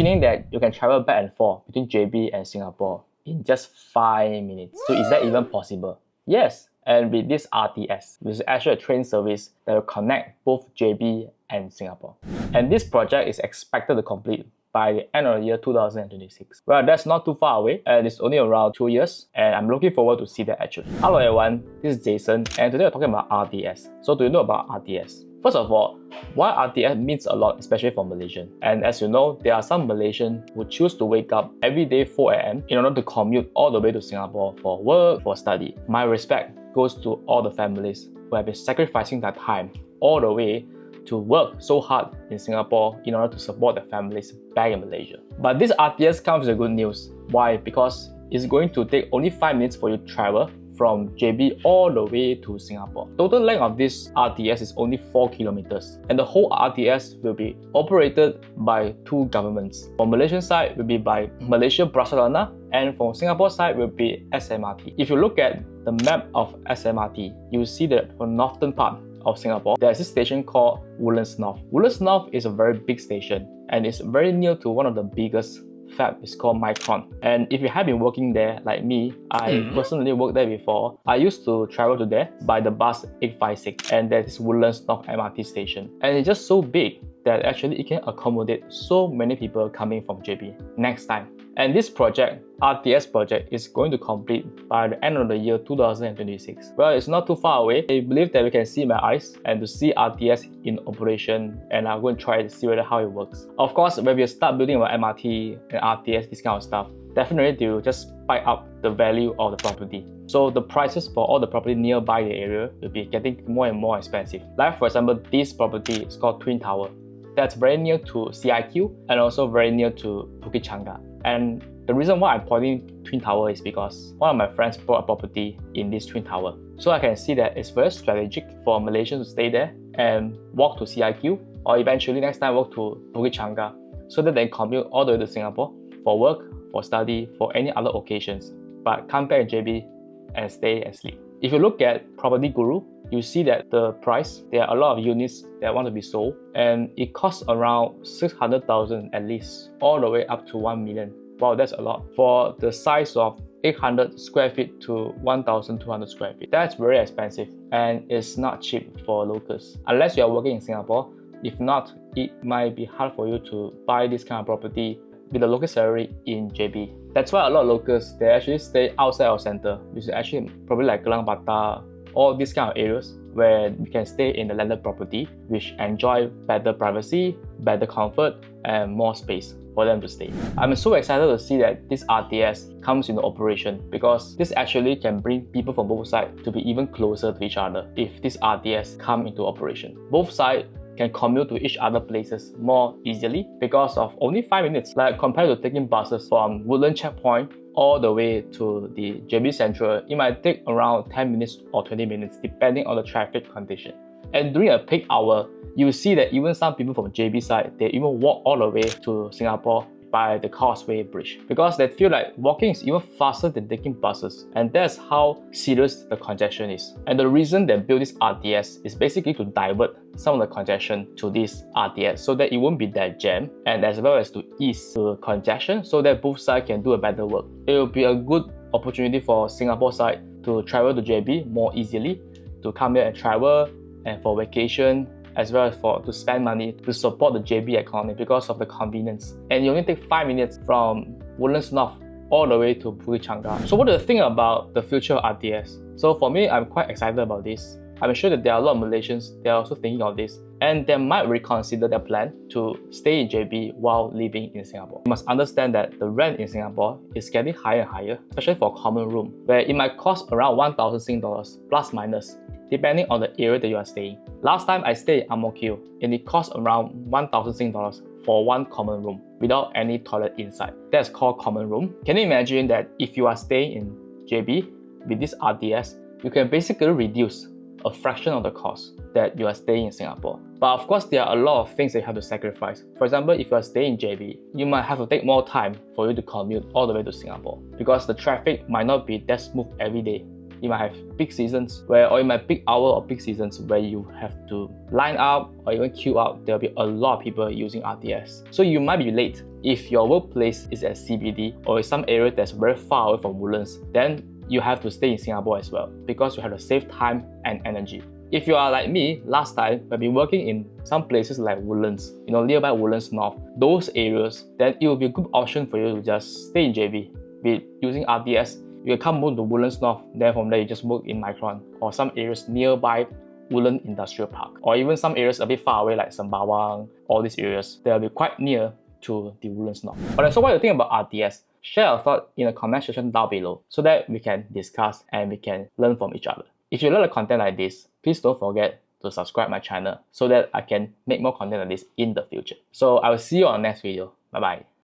Imagining that you can travel back and forth between JB and Singapore in just 5 minutes. So is that even possible? Yes, and with this RTS, which is actually a train service that will connect both JB and Singapore. And this project is expected to complete by the end of the year 2026. Well, that's not too far away, and it's only around 2 years, and I'm looking forward to see that actually. Hello everyone, this is Jason, and today we're talking about RTS. So do you know about RTS? First of all, why RTS means a lot, especially for Malaysian. And as you know, there are some Malaysians who choose to wake up every day 4 AM in order to commute all the way to Singapore for work, for study. My respect goes to all the families who have been sacrificing their time all the way to work so hard in Singapore in order to support their families back in Malaysia. But this RTS comes with good news. Why? Because it's going to take only 5 minutes for you to travel from JB all the way to Singapore. Total length of this RTS is only 4 kilometers, and the whole RTS will be operated by two governments. For Malaysian side will be by Malaysia Prasalana, and from Singapore side will be SMRT. If you look at the map of SMRT, you will see that for the northern part of Singapore, there's this station called Woodlands North. Woodlands North is a very big station, and it's very near to one of the biggest fab. It's called Micron. And if you have been working there like me, I personally worked there before. I used to travel to there by the bus 856, and there's Woodlands North MRT station, and it's just so big that actually it can accommodate so many people coming from JB next time. And this project, RTS project, is going to complete by the end of the year 2026. Well, it's not too far away. I believe that we can see my eyes and to see RTS in operation, and I'm going to try to see how it works. Of course, when we start building our MRT and RTS, this kind of stuff, definitely they will just spike up the value of the property. So the prices for all the property nearby the area will be getting more and more expensive. Like for example, this property is called Twin Tower. That's very near to CIQ and also very near to Bukit Changa. And the reason why I'm pointing Twin Tower is because one of my friends bought a property in this Twin Tower. So I can see that it's very strategic for Malaysians to stay there and walk to CIQ, or eventually next time walk to Bukit Changa, so that they commute all the way to Singapore for work, for study, for any other occasions, but come back to JB and stay and sleep. If you look at Property Guru, you see that the price, there are a lot of units that want to be sold, and it costs around 600,000 at least, all the way up to 1 million. Wow, that's a lot. For the size of 800 square feet to 1,200 square feet. That's very expensive, and it's not cheap for locals. Unless you are working in Singapore, if not, it might be hard for you to buy this kind of property with a local salary in JB. That's why a lot of locals, they actually stay outside our center, which is actually probably like Kelang Bata, all these kind of areas where you can stay in the landed property, which enjoy better privacy, better comfort, and more space for them to stay. I'm so excited to see that this RTS comes into operation, because this actually can bring people from both sides to be even closer to each other if this RTS come into operation. Both sides can commute to each other places more easily because of only 5 minutes, like compared to taking buses from Woodland Checkpoint all the way to the JB Central. It might take around 10 minutes or 20 minutes depending on the traffic condition. And during a peak hour, you will see that even some people from JB side, they even walk all the way to Singapore by the Causeway bridge, because they feel like walking is even faster than taking buses, and that's how serious the congestion is. And the reason they built this RTS is basically to divert some of the congestion to this RTS so that it won't be that jam, and as well as to ease the congestion so that both sides can do a better work. It will be a good opportunity for Singapore side to travel to JB more easily, to come here and travel, and for vacation, as well as to spend money to support the JB economy because of the convenience. And you only take 5 minutes from Woodlands North all the way to Bukit Changa. So what do you think about the future of RTS? So for me, I'm quite excited about this. I'm sure that there are a lot of Malaysians that are also thinking of this, and they might reconsider their plan to stay in JB while living in Singapore. You must understand that the rent in Singapore is getting higher and higher, especially for a common room, where it might cost around 1,000 Sing dollars plus minus, depending on the area that you are staying. Last time I stayed in Ang Mo Kio, and it cost around 1,000 Sing dollars for one common room without any toilet inside. That's called common room. Can you imagine that if you are staying in JB with this RTS, you can basically reduce a fraction of the cost that you are staying in Singapore. But of course, there are a lot of things that you have to sacrifice. For example, if you are staying in JB, you might have to take more time for you to commute all the way to Singapore, because the traffic might not be that smooth every day. you might have peak seasons or you might peak hour or peak seasons where you have to line up or even queue up. There'll be a lot of people using RTS. So you might be late. If your workplace is at CBD or in some area that's very far away from Woodlands, then you have to stay in Singapore as well because you have to save time and energy. If you are like me, last time, I've been working in some places like Woodlands, nearby Woodlands North, those areas, then it will be a good option for you to just stay in JB. With using RTS, you can come move to Woodlands North, then from there you just work in Micron or some areas nearby Woodland Industrial Park, or even some areas a bit far away like Sembawang, all these areas, they'll be quite near to the Woodlands North. Alright, so what do you think about RTS? Share your thought in the comment section down below so that we can discuss and we can learn from each other. If you like the content like this, please don't forget to subscribe my channel so that I can make more content like this in the future. So I will see you on the next video. Bye bye.